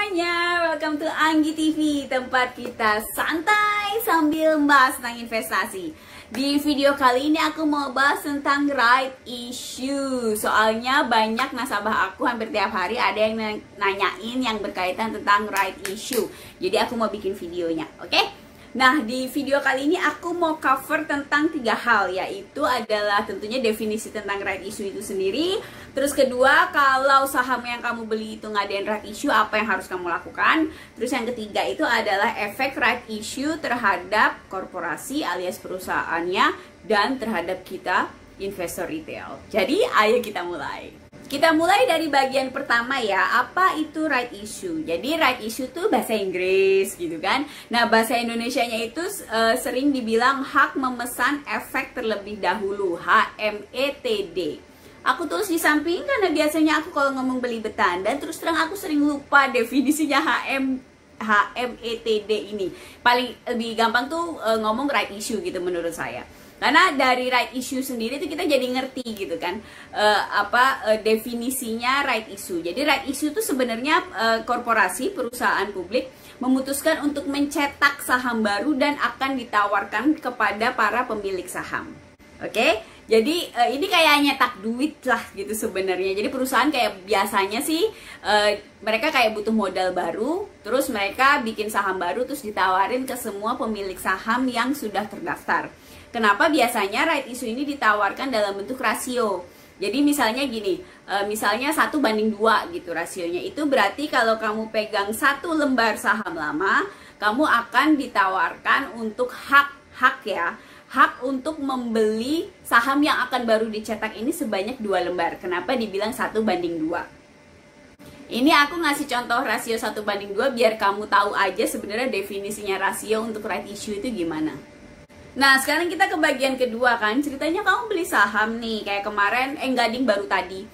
semuanya, welcome to Anggi TV, tempat kita santai sambil bahas tentang investasi. Di video kali ini aku mau bahas tentang right issue. Soalnya banyak nasabah aku hampir tiap hari ada yang nanyain yang berkaitan tentang right issue. Jadi aku mau bikin videonya, oke? Nah, di video kali ini aku mau cover tentang 3 hal, yaitu adalah tentunya definisi tentang right issue itu sendiri. Terus kedua, kalau saham yang kamu beli itu ngadain right issue, apa yang harus kamu lakukan. Terus yang ketiga itu adalah efek right issue terhadap korporasi alias perusahaannya dan terhadap kita investor retail. Jadi, ayo kita mulai. Kita mulai dari bagian pertama ya, apa itu right issue? Jadi right issue tuh bahasa Inggris gitu kan. Nah, bahasa Indonesianya itu sering dibilang hak memesan efek terlebih dahulu, HMETD. Aku tulis di samping karena biasanya aku kalau ngomong belibet dan terus terang aku sering lupa definisinya HMETD ini. Paling lebih gampang tuh ngomong right issue gitu menurut saya. Karena dari right issue sendiri itu kita jadi ngerti gitu kan definisinya right issue. Jadi right issue itu sebenarnya korporasi, perusahaan publik memutuskan untuk mencetak saham baru dan akan ditawarkan kepada para pemilik saham. Oke? Jadi ini kayak nyetak duit lah gitu sebenarnya. Jadi perusahaan kayak biasanya sih mereka kayak butuh modal baru, terus mereka bikin saham baru terus ditawarin ke semua pemilik saham yang sudah terdaftar. Kenapa biasanya right issue ini ditawarkan dalam bentuk rasio? Jadi misalnya gini, misalnya 1:2 gitu rasionya. Itu berarti kalau kamu pegang 1 lembar saham lama, kamu akan ditawarkan untuk hak untuk membeli saham yang akan baru dicetak ini sebanyak 2 lembar. Kenapa dibilang 1:2? Ini aku ngasih contoh rasio 1:2 biar kamu tahu aja sebenarnya definisinya rasio untuk right issue itu gimana. Nah, sekarang kita ke bagian kedua kan. Ceritanya kamu beli saham nih, kayak kemarin Gading baru tadi.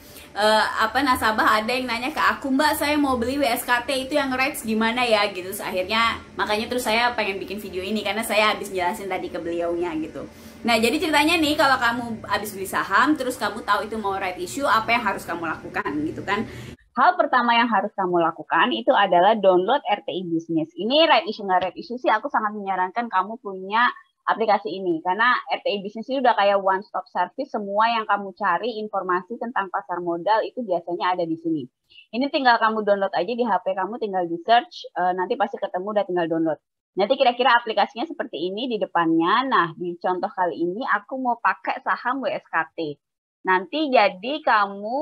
Nasabah ada yang nanya ke aku, "Mbak, saya mau beli WSKT itu yang rights gimana ya?" gitu. Akhirnya makanya terus saya pengen bikin video ini karena saya habis jelasin tadi ke beliaunya gitu. Nah, jadi ceritanya nih kalau kamu habis beli saham terus kamu tahu itu mau right issue, apa yang harus kamu lakukan gitu kan? Hal pertama yang harus kamu lakukan itu adalah download RTI Business. Ini right issue nggak right issue sih, aku sangat menyarankan kamu punya aplikasi ini karena RTI Business ini udah kayak one stop service. Semua yang kamu cari informasi tentang pasar modal itu biasanya ada di sini. Ini tinggal kamu download aja di HP kamu, tinggal di search, nanti pasti ketemu, udah tinggal download. Nanti kira-kira aplikasinya seperti ini di depannya. Nah, di contoh kali ini aku mau pakai saham WSKT. Nanti jadi kamu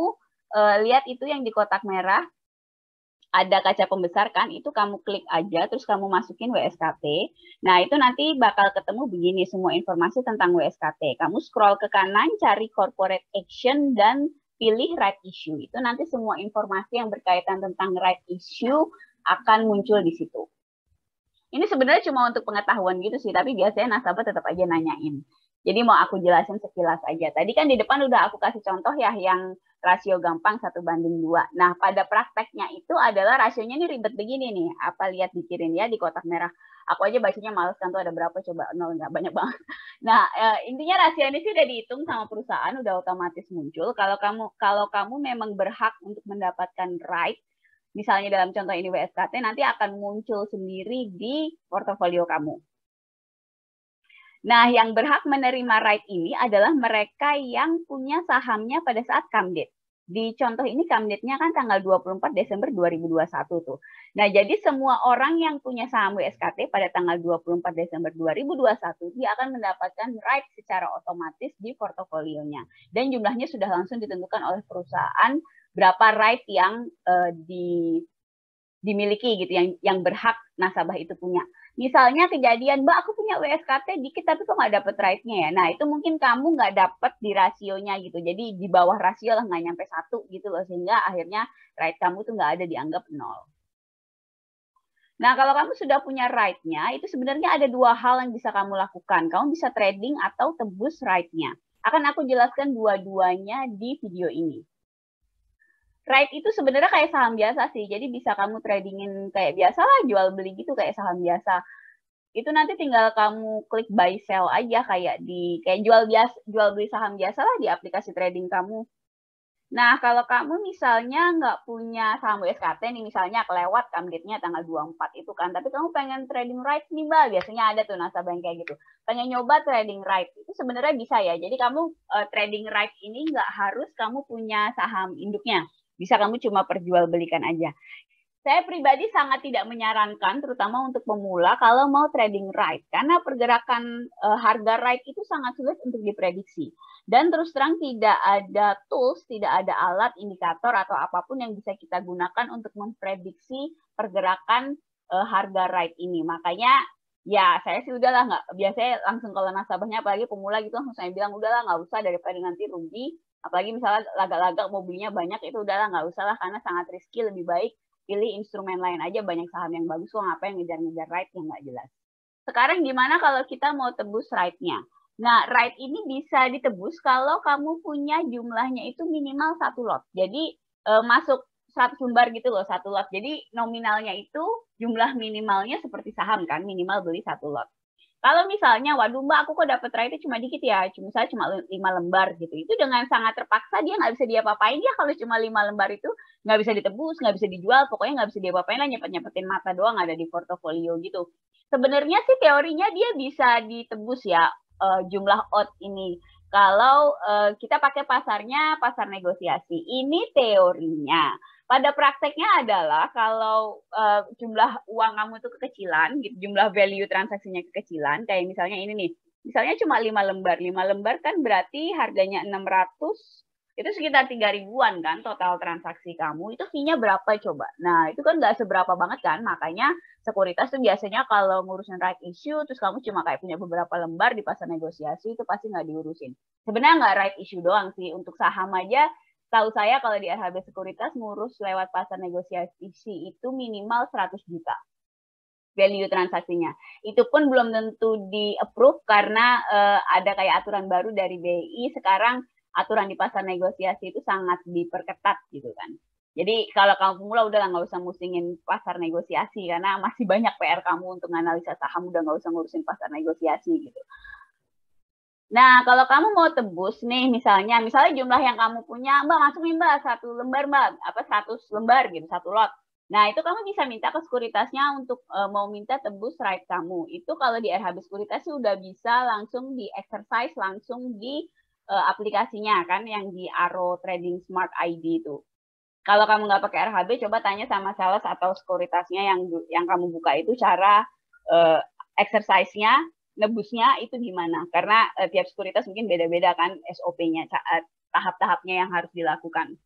lihat itu yang di kotak merah, ada kaca pembesar kan, itu kamu klik aja, terus kamu masukin WSKT. Nah, itu nanti bakal ketemu begini, semua informasi tentang WSKT. Kamu scroll ke kanan, cari corporate action, dan pilih right issue. Itu nanti semua informasi yang berkaitan tentang right issue akan muncul di situ. Ini sebenarnya cuma untuk pengetahuan gitu sih, tapi biasanya nasabah tetap aja nanyain. Jadi mau aku jelasin sekilas aja. Tadi kan di depan udah aku kasih contoh ya yang rasio gampang 1:2. Nah, pada prakteknya itu adalah rasionya ini ribet begini nih. Apa lihat dikirim ya di kotak merah. Aku aja bacanya males kan tuh ada berapa coba, 0 nggak banyak banget. Nah, intinya rasio ini sih udah dihitung sama perusahaan, udah otomatis muncul. Kalau kamu memang berhak untuk mendapatkan right, misalnya dalam contoh ini WSKT, nanti akan muncul sendiri di portofolio kamu. Nah, yang berhak menerima right ini adalah mereka yang punya sahamnya pada saat come date. Di contoh ini come date-nya kan tanggal 24 Desember 2021 tuh. Nah, jadi semua orang yang punya saham WSKT pada tanggal 24 Desember 2021, dia akan mendapatkan right secara otomatis di portofolionya. Dan jumlahnya sudah langsung ditentukan oleh perusahaan berapa right yang dimiliki gitu, yang berhak nasabah itu punya. Misalnya kejadian, "Mbak, aku punya WSKT dikit tapi kok nggak dapet right-nya ya?" Nah, itu mungkin kamu nggak dapet di rasionya gitu. Jadi di bawah rasio lah, nggak nyampe 1 gitu loh. Sehingga akhirnya right kamu tuh nggak ada, dianggap 0. Nah, kalau kamu sudah punya right-nya, itu sebenarnya ada 2 hal yang bisa kamu lakukan. Kamu bisa trading atau tebus right-nya. Akan aku jelaskan dua-duanya di video ini. Right itu sebenarnya kayak saham biasa sih, jadi bisa kamu tradingin kayak biasa lah, jual beli gitu kayak saham biasa. Itu nanti tinggal kamu klik buy sell aja kayak jual beli saham biasa lah di aplikasi trading kamu. Nah, kalau kamu misalnya nggak punya saham WSKT nih, misalnya kelewat kan date-nya tanggal 24 itu kan, tapi kamu pengen trading right nih Mbak, biasanya ada tuh nasabah yang kayak gitu. Pengen nyoba trading right, itu sebenarnya bisa ya. Jadi kamu trading right ini nggak harus kamu punya saham induknya. Bisa kamu cuma perjualbelikan aja. Saya pribadi sangat tidak menyarankan, terutama untuk pemula, kalau mau trading right. Karena pergerakan harga right itu sangat sulit untuk diprediksi. Dan terus terang tidak ada tools, tidak ada alat, indikator, atau apapun yang bisa kita gunakan untuk memprediksi pergerakan harga right ini. Makanya ya saya sih udahlah, nggak, biasanya langsung kalau nasabahnya apalagi pemula gitu langsung saya bilang udahlah nggak usah daripada nanti rugi. Apalagi misalnya lagak-lagak mobilnya banyak, itu udahlah nggak usah lah karena sangat risky, lebih baik pilih instrumen lain aja, banyak saham yang bagus kok, ngapain ngejar-ngejar right yang nggak jelas. Sekarang gimana kalau kita mau tebus right-nya? Nah, right ini bisa ditebus kalau kamu punya jumlahnya itu minimal 1 lot. Jadi masuk 100 lembar gitu loh, 1 lot. Jadi nominalnya itu jumlah minimalnya seperti saham kan, minimal beli 1 lot. Kalau misalnya, waduh Mbak, aku kok dapat rate cuma dikit ya, misalnya cuma 5 lembar gitu. Itu dengan sangat terpaksa dia nggak bisa diapa-apain. Dia kalau cuma 5 lembar itu nggak bisa ditebus, nggak bisa dijual, pokoknya nggak bisa diapa-apain lah, nyepet-nyepetin mata doang ada di portofolio gitu. Sebenarnya sih teorinya dia bisa ditebus ya, jumlah odd ini. Kalau kita pakai pasarnya, pasar negosiasi. Ini teorinya. Pada prakteknya adalah kalau jumlah uang kamu itu kekecilan, gitu, jumlah value transaksinya kekecilan, kayak misalnya ini nih, misalnya cuma 5 lembar, 5 lembar kan berarti harganya 600, itu sekitar 3 ribuan kan total transaksi kamu, itu fee-nya berapa coba? Nah, itu kan nggak seberapa banget kan, makanya sekuritas tuh biasanya kalau ngurusin right issue, terus kamu cuma kayak punya beberapa lembar di pasar negosiasi, itu pasti nggak diurusin. Sebenarnya nggak right issue doang sih, untuk saham aja tahu saya kalau di RHB Sekuritas ngurus lewat pasar negosiasi itu minimal 100 juta value transaksinya. Itu pun belum tentu di-approve karena ada kayak aturan baru dari BI. Sekarang aturan di pasar negosiasi itu sangat diperketat gitu kan. Jadi kalau kamu pemula udah nggak usah musingin pasar negosiasi karena masih banyak PR kamu untuk analisa saham, udah nggak usah ngurusin pasar negosiasi gitu. Nah, kalau kamu mau tebus nih, misalnya jumlah yang kamu punya, Mbak, masuk nih Mbak, 1 lembar Mbak, 100 lembar gitu, 1 lot. Nah, itu kamu bisa minta ke sekuritasnya untuk mau minta tebus right kamu. Itu kalau di RHB Sekuritas sudah bisa langsung di exercise, langsung di aplikasinya kan, yang di Aro Trading Smart ID itu. Kalau kamu nggak pakai RHB, coba tanya sama sales atau sekuritasnya yang kamu buka itu cara exercise-nya, nebusnya itu gimana? Karena tiap sekuritas mungkin beda-beda kan SOP-nya, tahap-tahapnya yang harus dilakukan.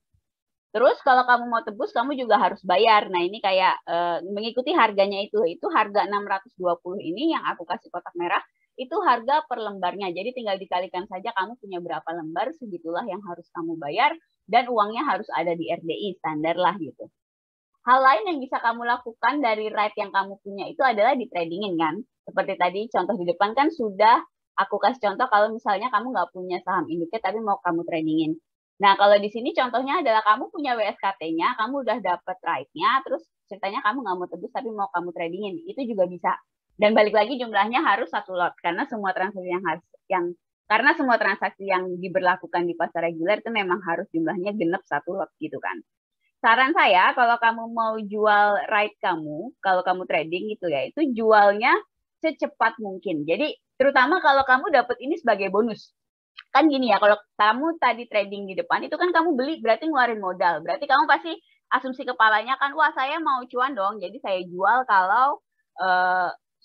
Terus kalau kamu mau tebus, kamu juga harus bayar. Nah, ini kayak mengikuti harganya itu harga 620 ini yang aku kasih kotak merah, itu harga per lembarnya. Jadi tinggal dikalikan saja kamu punya berapa lembar, segitulah yang harus kamu bayar, dan uangnya harus ada di RDI, standar lah gitu. Hal lain yang bisa kamu lakukan dari right yang kamu punya itu adalah di tradingin kan. Seperti tadi contoh di depan kan sudah aku kasih contoh kalau misalnya kamu nggak punya saham induknya tapi mau kamu tradingin. Nah, kalau di sini contohnya adalah kamu punya WSKT-nya, kamu udah dapet right-nya, terus ceritanya kamu nggak mau tebus tapi mau kamu tradingin, itu juga bisa. Dan balik lagi jumlahnya harus 1 lot karena semua transaksi karena semua transaksi yang diberlakukan di pasar reguler itu memang harus jumlahnya genep 1 lot gitu kan. Saran saya kalau kamu mau jual right kamu, kalau kamu trading gitu ya, itu jualnya secepat mungkin. Jadi terutama kalau kamu dapat ini sebagai bonus. Kan gini ya, kalau kamu tadi trading di depan itu kan kamu beli berarti ngeluarin modal. Berarti kamu pasti asumsi kepalanya kan, wah saya mau cuan dong, jadi saya jual kalau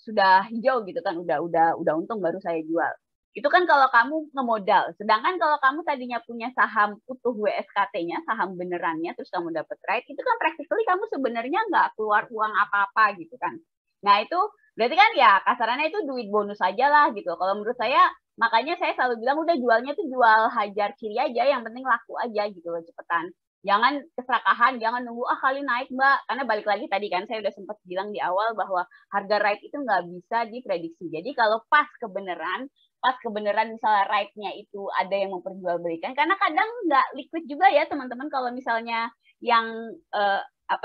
sudah hijau gitu kan, udah untung baru saya jual. Itu kan kalau kamu ngemodal. Sedangkan kalau kamu tadinya punya saham utuh WSKT-nya, saham benerannya, terus kamu dapat right, itu kan practically kamu sebenarnya nggak keluar uang apa-apa gitu kan. Nah itu berarti kan ya kasarannya itu duit bonus aja lah gitu. Kalau menurut saya, makanya saya selalu bilang udah jualnya tuh jual hajar kiri aja, yang penting laku aja gitu loh, cepetan. Jangan keserakahan, jangan nunggu kali naik Mbak. Karena balik lagi tadi kan saya udah sempat bilang di awal bahwa harga right itu nggak bisa diprediksi. Jadi kalau pas kebenaran misalnya right-nya itu ada yang memperjualbelikan, karena kadang nggak liquid juga ya teman-teman, kalau misalnya yang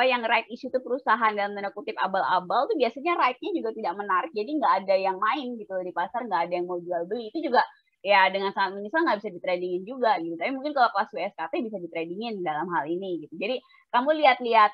yang right issue itu perusahaan dalam tanda kutip abal-abal tuh biasanya right-nya juga tidak menarik, jadi nggak ada yang main gitu di pasar, nggak ada yang mau jual beli. Itu juga ya dengan sangat menyesal nggak bisa ditradingin juga gitu. Tapi mungkin kalau kelas WSKT bisa ditradingin dalam hal ini gitu. Jadi kamu lihat-lihat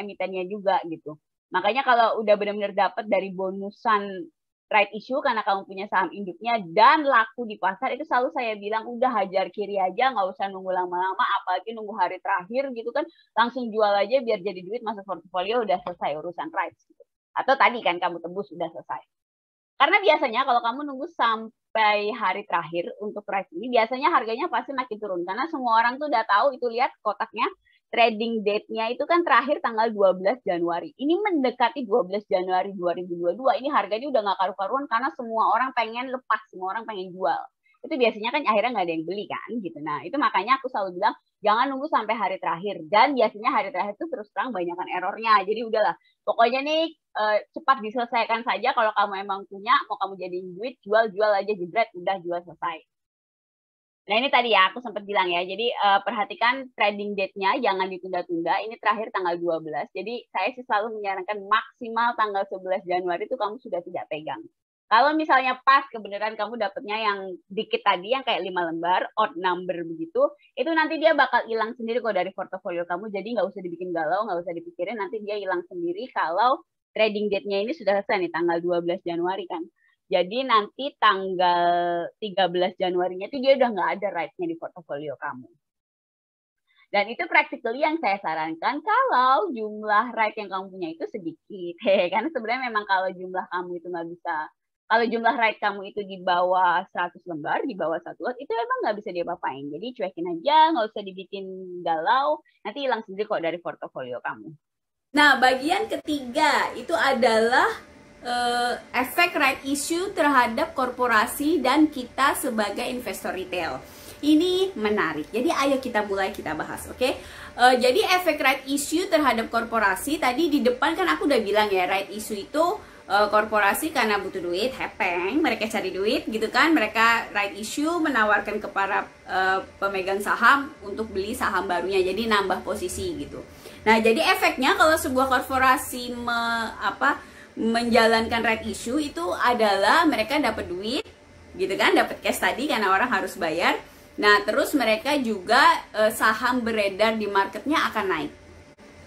emitennya juga gitu. Makanya kalau udah benar-benar dapat dari bonusan right issue karena kamu punya saham induknya dan laku di pasar, itu selalu saya bilang udah hajar kiri aja, nggak usah nunggu lama-lama, apalagi nunggu hari terakhir gitu kan, langsung jual aja biar jadi duit, masuk portfolio, udah selesai urusan rights gitu. Atau tadi kan kamu tebus udah selesai. Karena biasanya kalau kamu nunggu sampai hari terakhir untuk rights ini, biasanya harganya pasti makin turun. Karena semua orang tuh udah tahu, itu lihat kotaknya, trading date-nya itu kan terakhir tanggal 12 Januari. Ini mendekati 12 Januari 2022. Ini harganya udah nggak karu-karuan karena semua orang pengen lepas, semua orang pengen jual. Itu biasanya kan akhirnya nggak ada yang beli kan gitu. Nah itu makanya aku selalu bilang jangan nunggu sampai hari terakhir. Dan biasanya hari terakhir itu terus terang banyakkan errornya. Jadi udahlah, pokoknya nih cepat diselesaikan saja. Kalau kamu emang punya, mau kamu jadiin duit, jual aja jebret, udah jual selesai. Nah ini tadi ya aku sempat bilang ya, jadi perhatikan trading date-nya, jangan ditunda-tunda. Ini terakhir tanggal 12. Jadi saya sih selalu menyarankan maksimal tanggal 11 Januari itu kamu sudah tidak pegang. Kalau misalnya pas kebenaran kamu dapatnya yang dikit tadi, yang kayak 5 lembar, odd number begitu, itu nanti dia bakal hilang sendiri kok dari portofolio kamu. Jadi nggak usah dibikin galau, nggak usah dipikirin, nanti dia hilang sendiri kalau trading date-nya ini sudah selesai nih, tanggal 12 Januari kan. Jadi nanti tanggal 13 Januarinya itu dia udah nggak ada right-nya di portofolio kamu. Dan itu practically yang saya sarankan kalau jumlah right yang kamu punya itu sedikit. Karena sebenarnya memang kalau jumlah kamu itu nggak bisa, kalau jumlah right kamu itu di bawah 100 lembar, di bawah 1 lot, itu emang nggak bisa diapa-apain. Jadi cuekin aja, nggak usah dibikin galau, nanti hilang sendiri kok dari portofolio kamu. Nah, bagian ketiga itu adalah efek right issue terhadap korporasi dan kita sebagai investor retail. Ini menarik. Jadi ayo kita mulai kita bahas, oke? Jadi efek right issue terhadap korporasi, tadi di depan kan aku udah bilang ya, right issue itu korporasi karena butuh duit, hepeng, mereka cari duit gitu kan, mereka right issue menawarkan ke para pemegang saham untuk beli saham barunya, jadi nambah posisi gitu. Nah, jadi efeknya kalau sebuah korporasi menjalankan right issue itu adalah mereka dapat duit gitu kan, dapat cash tadi karena orang harus bayar. Nah, terus mereka juga saham beredar di marketnya akan naik.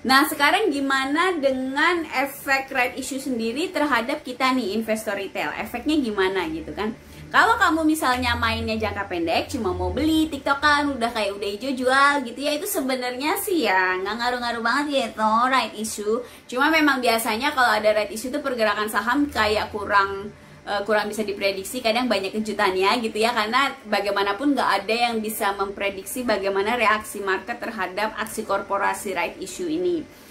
Nah, sekarang gimana dengan efek right issue sendiri terhadap kita nih investor retail? Efeknya gimana gitu kan? Kalau kamu misalnya mainnya jangka pendek, cuma mau beli tiktokan, udah kayak udah hijau jual gitu ya, itu sebenarnya sih ya nggak ngaruh-ngaruh banget gitu right issue. Cuma memang biasanya kalau ada right issue itu pergerakan saham kayak kurang bisa diprediksi, kadang banyak kejutannya gitu ya, karena bagaimanapun nggak ada yang bisa memprediksi bagaimana reaksi market terhadap aksi korporasi right issue ini.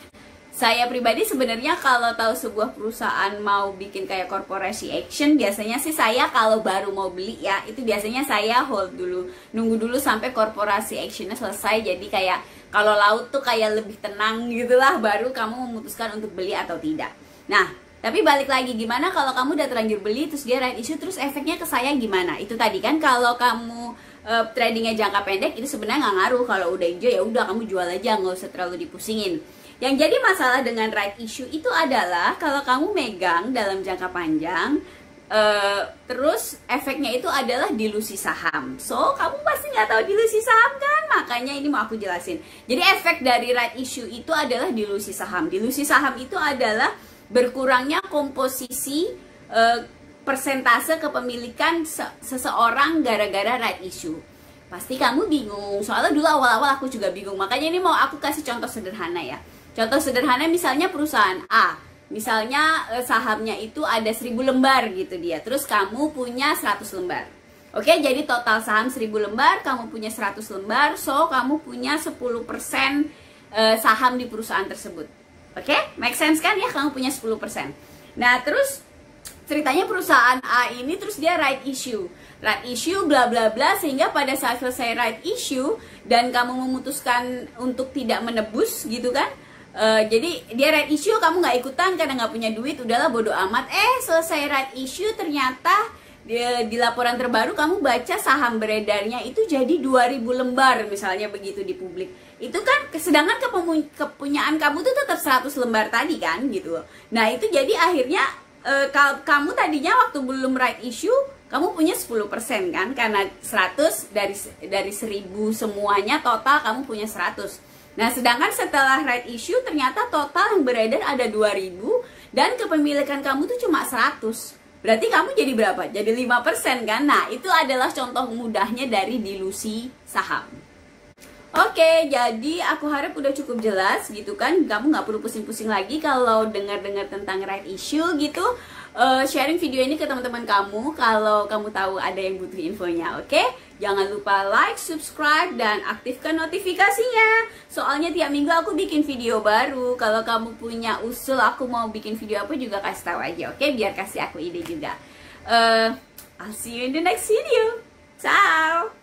Saya pribadi sebenarnya kalau tahu sebuah perusahaan mau bikin kayak corporation action, biasanya sih saya kalau baru mau beli ya, itu biasanya saya hold dulu, nunggu dulu sampai korporasi actionnya selesai. Jadi kayak kalau laut tuh kayak lebih tenang gitulah, baru kamu memutuskan untuk beli atau tidak. Nah, tapi balik lagi, gimana kalau kamu udah terlanjur beli terus dia right issue, terus efeknya ke saya gimana? Itu tadi kan kalau kamu tradingnya jangka pendek itu sebenarnya nggak ngaruh. Kalau udah hijau ya udah kamu jual aja, nggak usah terlalu dipusingin. Yang jadi masalah dengan right issue itu adalah kalau kamu megang dalam jangka panjang, terus efeknya itu adalah dilusi saham. So kamu pasti nggak tahu dilusi saham kan? Makanya ini mau aku jelasin. Jadi efek dari right issue itu adalah dilusi saham. Dilusi saham itu adalah berkurangnya komposisi persentase kepemilikan seseorang gara-gara right issue. Pasti kamu bingung, soalnya dulu awal-awal aku juga bingung. Makanya ini mau aku kasih contoh sederhana ya. Contoh sederhana misalnya perusahaan A, misalnya sahamnya itu ada 1000 lembar gitu dia, terus kamu punya 100 lembar. Oke, jadi total saham 1000 lembar, kamu punya 100 lembar, so kamu punya 10% saham di perusahaan tersebut. Oke, make sense kan ya, kamu punya 10%. Nah, terus ceritanya perusahaan A ini terus dia right issue bla bla bla, sehingga pada saat selesai right issue dan kamu memutuskan untuk tidak menebus gitu kan, jadi dia right issue, kamu nggak ikutan karena nggak punya duit, udahlah bodo amat. Selesai right issue ternyata di laporan terbaru kamu baca saham beredarnya itu jadi 2000 lembar misalnya begitu di publik. Itu kan sedangkan kepunyaan kamu tuh tetap 100 lembar tadi kan gitu. Nah, itu jadi akhirnya kamu tadinya waktu belum right issue kamu punya 10% kan, karena 100 dari 1000 semuanya total kamu punya 100. Nah, sedangkan setelah right issue ternyata total yang beredar ada 2000 dan kepemilikan kamu tuh cuma 100. Berarti kamu jadi berapa? Jadi 5% kan? Nah, itu adalah contoh mudahnya dari dilusi saham. Oke, jadi aku harap udah cukup jelas gitu kan. Kamu nggak perlu pusing-pusing lagi kalau dengar-dengar tentang right issue gitu. Sharing video ini ke teman-teman kamu kalau kamu tahu ada yang butuh infonya, oke? Jangan lupa like, subscribe, dan aktifkan notifikasinya. Soalnya tiap minggu aku bikin video baru. Kalau kamu punya usul aku mau bikin video apa juga kasih tahu aja, oke? Biar kasih aku ide juga. I'll see you in the next video. Ciao!